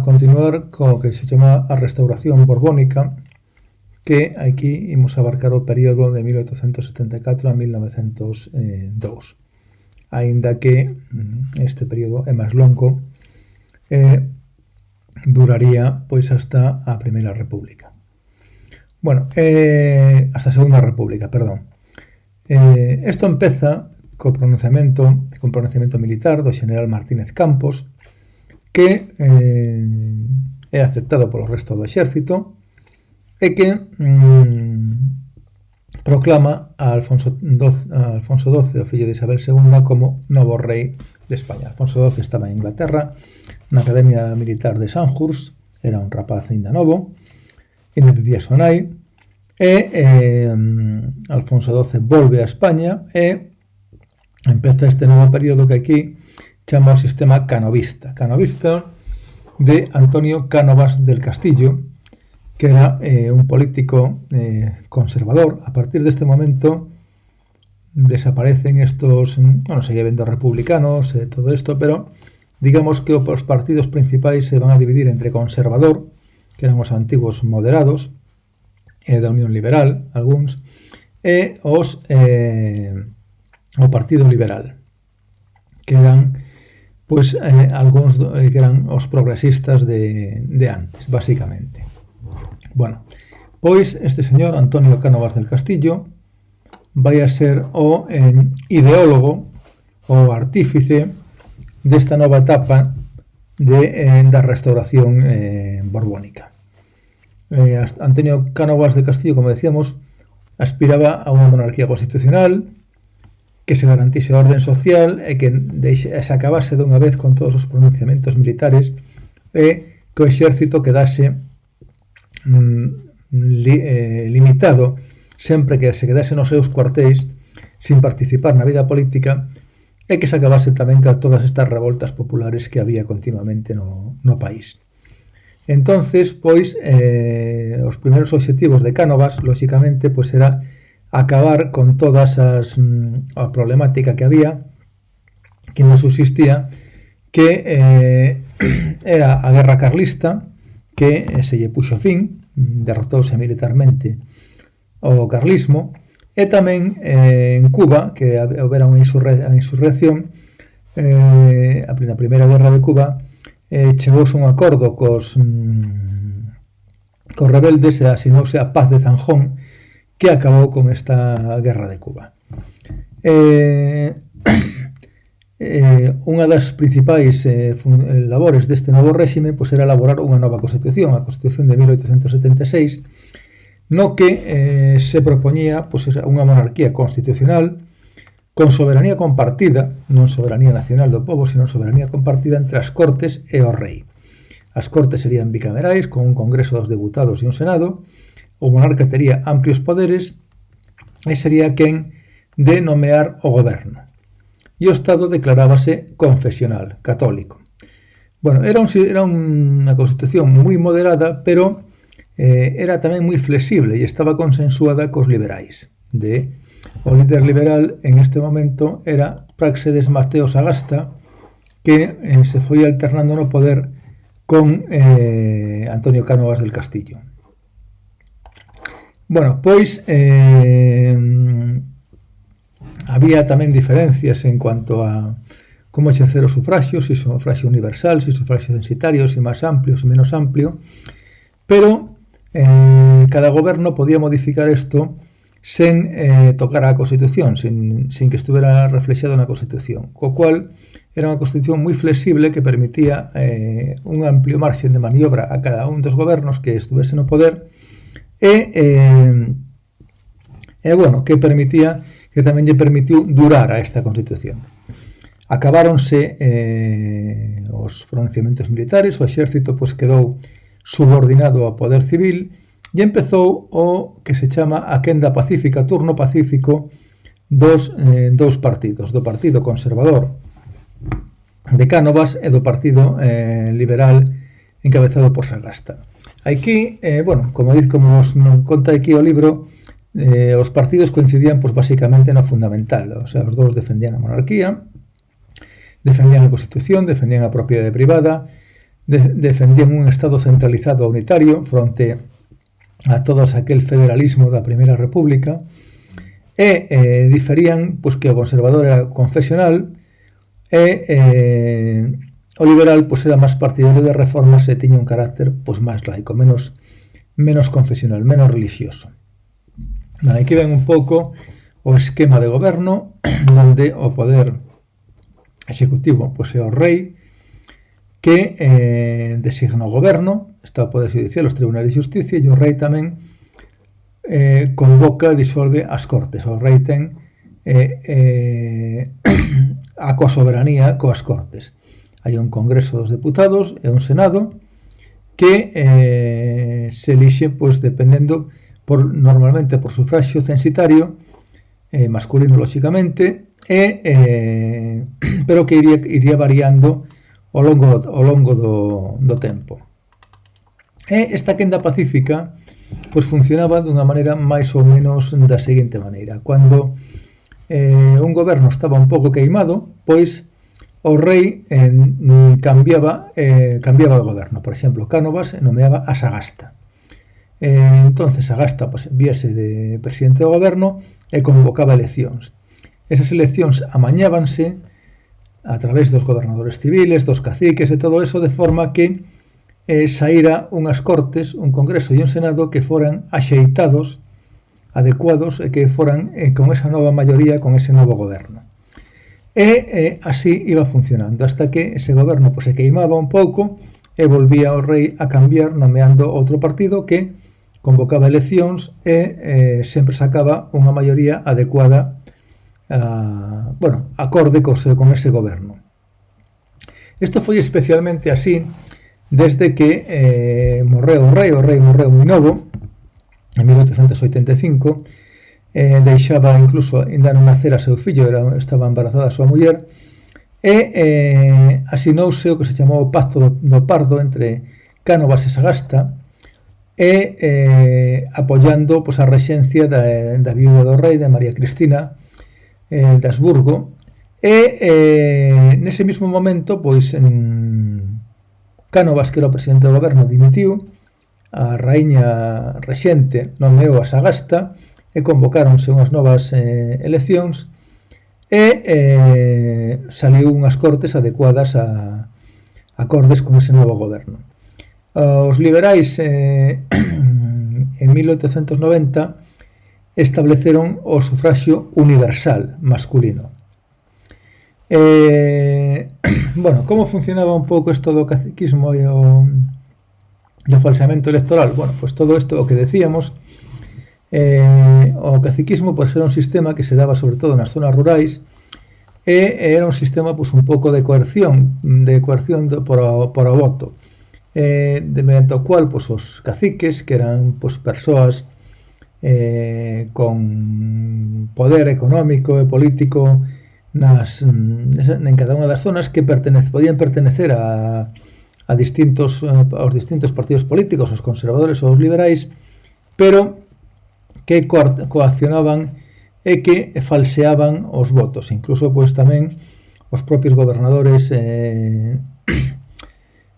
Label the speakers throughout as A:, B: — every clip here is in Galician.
A: continuar co que se chama a Restauración Borbónica, que aquí imos abarcar o período de 1874 a 1902. Aínda que este período é máis longo, duraría pois hasta a Primeira República. Bueno, hasta a Segunda República, perdón. Isto empeza co pronunciamento militar do xeneral Martínez Campos, que é aceptado polo resto do exército e que proclama a Alfonso XII, o fillo de Isabel II, como novo rei de España. Alfonso XII estaba en Inglaterra, na Academia Militar de Sandhurst, era un rapaz ainda novo, ainda vivía son nai, e Alfonso XII volve a España e empeza este novo período que aquí chama o sistema canovista de Antonio Cánovas del Castillo, que era un político conservador. A partir deste momento desaparecen estos, bueno, sigue vendo republicanos e todo isto, pero digamos que os partidos principais se van a dividir entre conservador, que eran os antigos moderados, e da Unión Liberal, algúns, e o Partido Liberal, que eran pois algúns que eran os progresistas de antes, basicamente. Bueno, pois este señor Antonio Cánovas del Castillo vai a ser o ideólogo, o artífice desta nova etapa da restauración borbónica. Antonio Cánovas del Castillo, como decíamos, aspiraba a unha monarquía constitucional que se garantise a orden social e que se acabase dunha vez con todos os pronunciamentos militares e que o exército quedase limitado sempre que se quedase nos seus cuartéis sin participar na vida política e que se acabase tamén con todas estas revoltas populares que había continuamente no país. Entonces, pois, os primeiros obxectivos de Cánovas, lóxicamente, pois era acabar con todas a problemática que había, que non subsistía, que era a guerra carlista, que se lle puxo fin, derrotouse militarmente o carlismo, e tamén en Cuba, que houbera unha insurrección, na primeira guerra de Cuba, chegouse un acordo cos rebeldes e asinouse a Paz de Zanjón, que acabou con esta guerra de Cuba. Unha das principais labores deste novo réxime pois era elaborar unha nova Constitución, a Constitución de 1876, no que se propoñía pois, unha monarquía constitucional con soberanía compartida, non soberanía nacional do pobo, sino soberanía compartida entre as Cortes e o Rei. As Cortes serían bicamerais, con un Congreso dos Deputados e un Senado, o monarca tería amplios poderes e sería quen de nomear o goberno. E o Estado declarábase confesional, católico. Bueno, era unha constitución moi moderada, pero era tamén moi flexible e estaba consensuada cos liberais. O líder liberal en este momento era Práxedes Mateo Sagasta, que se foi alternando no poder con Antonio Cánovas del Castillo. Bueno, pois había tamén diferencias en cuanto a como exercer o sufraxio, se sufraxio universal, se sufraxio censitario, se máis amplio, se menos amplio, pero cada goberno podía modificar isto sen tocar a Constitución, sin que estuvera reflexado na Constitución, co cual era unha Constitución moi flexible que permitía un amplio marxen de maniobra a cada un dos gobernos que estuvese no poder bueno, que tamén lle permitiu durar a esta Constitución. Acabáronse os pronunciamentos militares, o exército pois quedou subordinado ao poder civil e empezou o que se chama a quenda pacífica, turno pacífico dos partidos, do Partido Conservador de Cánovas e do Partido Liberal encabezado por Sagasta. Aquí, bueno, como nos conta aquí o libro, os partidos coincidían pois basicamente no fundamental, o sea, os dous defendían a monarquía, defendían a Constitución, defendían a propiedade privada, defendían un Estado centralizado unitario fronte a todo aquel federalismo da Primeira República, e diferían pois, que o conservador era confesional e o liberal pois, era máis partidario de reformas e tiña un carácter pois, máis laico, menos confesional, menos religioso. Vale, aquí ven un pouco o esquema de goberno onde o poder executivo pois, é o rei que designa o goberno, está o Poder Judicial, os tribunais de justicia, e o rei tamén convoca e disolve as cortes. O rei ten a cosoberanía coas cortes. Hai un Congreso dos Deputados e un Senado que se elixe pois, dependendo normalmente por sufragio censitario, masculino lóxicamente, pero que iría variando ao longo do tempo. E esta quenda pacífica pois funcionaba dunha maneira máis ou menos da seguinte maneira. Cando un goberno estaba un pouco queimado, pois o rei cambiaba o goberno. Por exemplo, Cánovas nomeaba a Sagasta. Entonces Sagasta pois, viese de presidente do goberno e convocaba eleccións. Esas eleccións amañábanse a través dos gobernadores civiles, dos caciques e todo eso, de forma que saíra unhas cortes, un congreso e un senado que foran axeitados, adecuados, e que foran con esa nova maioría, con ese novo goberno. E así iba funcionando, hasta que ese goberno pues, se queimaba un pouco e volvía o rei a cambiar, nomeando outro partido que convocaba eleccións e sempre sacaba unha maioría adecuada acorde con ese goberno. Isto foi especialmente así desde que morreu o rei morreu moi novo, en 1885, deixaba incluso ainda non nacer a seu fillo, estaba embarazada a súa muller, e asinouse o que se chamou o Pacto do Pardo entre Cánovas e Sagasta, e apoiando pois, a rexencia da viúva do rei, de María Cristina, de Habsburgo, e nese mesmo momento pois Cánovas, que era o presidente do goberno, dimitiu, a raíña rexente nomeou a Sagasta e convocáronse unhas novas eleccións e saliu unhas cortes adecuadas a acordes con ese novo goberno. Os liberais en 1890 estableceron o sufragio universal masculino. Como funcionaba un pouco isto do caciquismo e o falseamento electoral? Pues todo isto o que decíamos, o caciquismo pues, era un sistema que se daba sobre todo nas zonas rurais e era un sistema pues, un pouco de coerción por o voto, mediante o cual pues, os caciques, que eran pues, persoas con poder económico e político en cada unha das zonas, que podían pertenecer aos distintos partidos políticos, os conservadores ou os liberais, pero que coaccionaban e que falseaban os votos. Incluso pois, tamén os propios gobernadores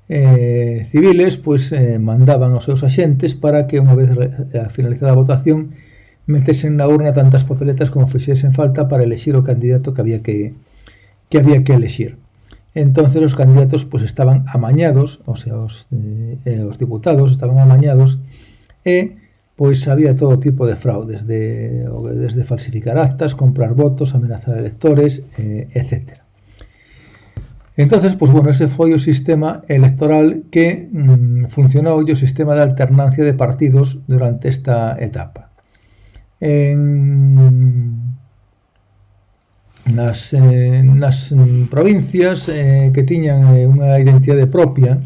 A: civiles pois, mandaban aos seus axentes para que unha vez finalizada a votación metesen na urna tantas papeletas como fixesen falta para elexir o candidato que había que elexir. Entonces os candidatos pues, estaban amañados, o sea, os diputados estaban amañados e pois había todo tipo de fraudes, desde falsificar actas, comprar votos, amenazar electores, etc. Entonces, pues bueno, ese foi o sistema electoral que funcionou, o sistema de alternancia de partidos durante esta etapa. Nas provincias que tiñan unha identidade propia,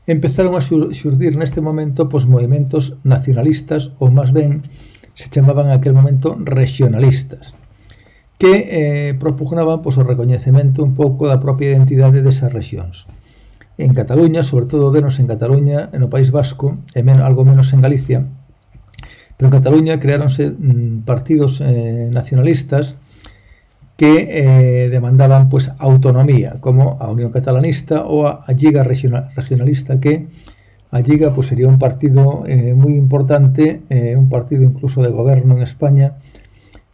A: empezaron a xurdir neste momento pues, movimentos nacionalistas, ou máis ben se chamaban aquel momento regionalistas, que propugnaban pues, o recoñecemento un pouco da propia identidade desas rexións. En Cataluña, sobre todo menos en Cataluña, no País Vasco, e algo menos en Galicia, pero en Cataluña creáronse partidos nacionalistas que demandaban pues autonomía, como a Unión Catalanista ou a Lliga Regionalista, que a Lliga pues sería un partido moi importante, un partido incluso de goberno en España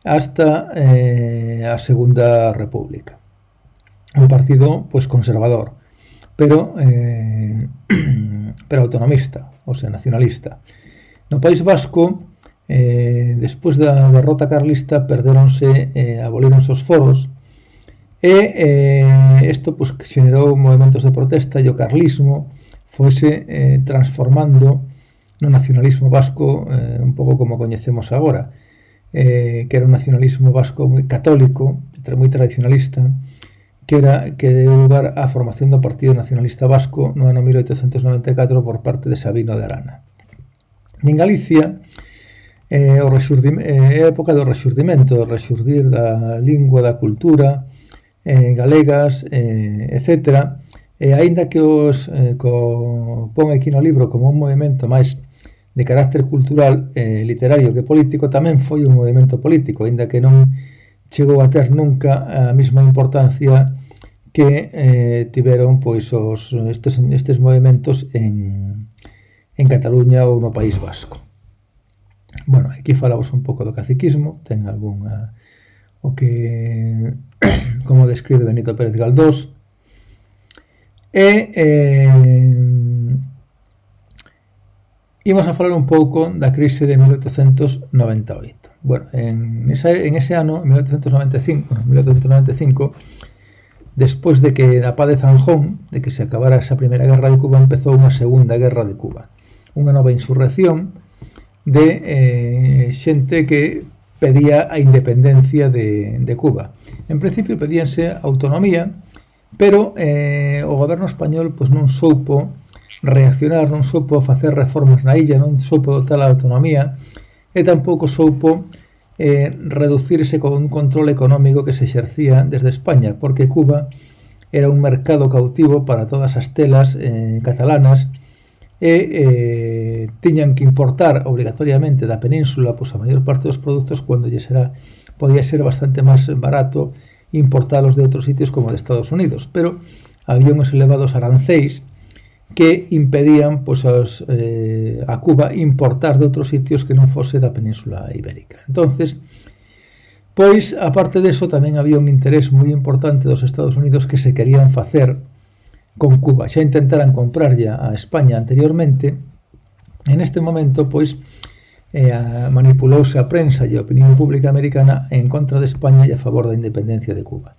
A: hasta a Segunda República. Un partido pues conservador, pero autonomista, o sea, nacionalista. No País Vasco, despois da derrota carlista, abolíronse os foros, e isto pues, xenerou movimentos de protesta e o carlismo foise transformando no nacionalismo vasco un pouco como coñecemos agora, que era un nacionalismo vasco moi católico, moi tradicionalista, que deu lugar á formación do Partido Nacionalista Vasco no ano 1894 por parte de Sabino de Arana. En Galicia, é a época do rexurdimento, do rexurdir da lingua, da cultura galegas, etc. E aínda que os pon aquí no libro como un movimento máis de carácter cultural, literario que político, tamén foi un movimento político, aínda que non chegou a ter nunca a mesma importancia que tiveron pois estes movimentos en Cataluña ou no País Vasco. Bueno, aquí falamos un pouco do caciquismo, ten algunha o que como describe Benito Pérez Galdós, e imos a falar un pouco da crise de 1898. Bueno, en ese ano, en 1895, despois de que da paz de Zanjón, de que se acabara esa primeira guerra de Cuba, empezou unha segunda guerra de Cuba, unha nova insurrección de xente que pedía a independencia de Cuba. En principio pedíanse autonomía, pero o goberno español pois non soupo reaccionar, non soupo facer reformas na illa, non soupo dotar a autonomía e tampouco soupo reducir ese control económico que se exercía desde España, porque Cuba era un mercado cautivo para todas as telas catalanas e tiñan que importar obrigatoriamente da península pois a maior parte dos produtos cando podía ser bastante máis barato importalos de outros sitios como de Estados Unidos, pero había uns elevados aranceis que impedían pois, a Cuba importar de outros sitios que non fose da Península Ibérica. Entonces, pois, aparte deso, tamén había un interés moi importante dos Estados Unidos que se querían facer con Cuba. Xa intentaran comprar ya a España anteriormente. En este momento, pois, manipulouse a prensa e a opinión pública americana en contra de España e a favor da independencia de Cuba.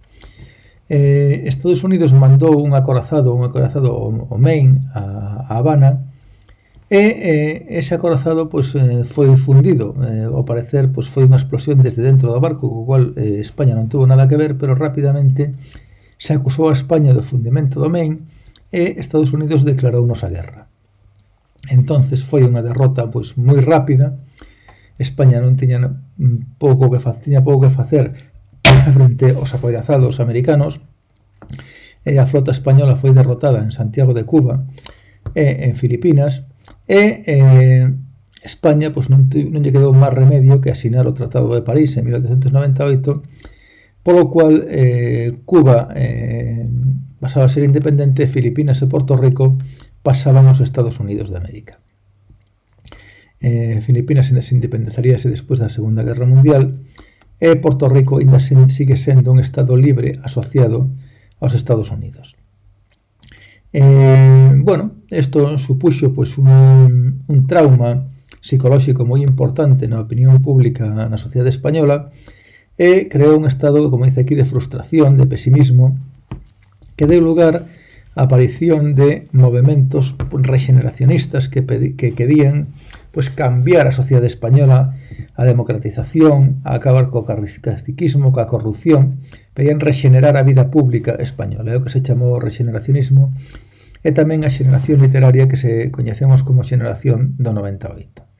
A: Estados Unidos mandou un acorazado o Maine a Habana e ese acorazado pois, foi fundido. Ao parecer pois, foi unha explosión desde dentro do barco, co cual España non tuvo nada que ver, pero rapidamente se acusou a España do fundimento do Maine e Estados Unidos declarounos a guerra. Entonces foi unha derrota pois, moi rápida. España non tiña pouco que facer frente aos acoirazados americanos, e a flota española foi derrotada en Santiago de Cuba e en Filipinas, e España pois, non lle quedou máis remedio que asinar o Tratado de París en 1898, polo cual Cuba pasaba a ser independente, Filipinas e Porto Rico pasaban aos Estados Unidos de América. Filipinas ainda se independizaríase despois da Segunda Guerra Mundial e Porto Rico ainda sigue sendo un estado libre asociado aos Estados Unidos. Bueno, isto supuxo pois, un trauma psicolóxico moi importante na opinión pública na sociedade española e creou un estado, como dice aquí, de frustración, de pesimismo, que deu lugar á aparición de movementos regeneracionistas que querían pois, cambiar a sociedade española, a democratización, a acabar co caciquismo, coa corrupción, pedían regenerar a vida pública española, é o que se chamou regeneracionismo, e tamén a xeneración literaria que se coñecemos como xeneración do 98.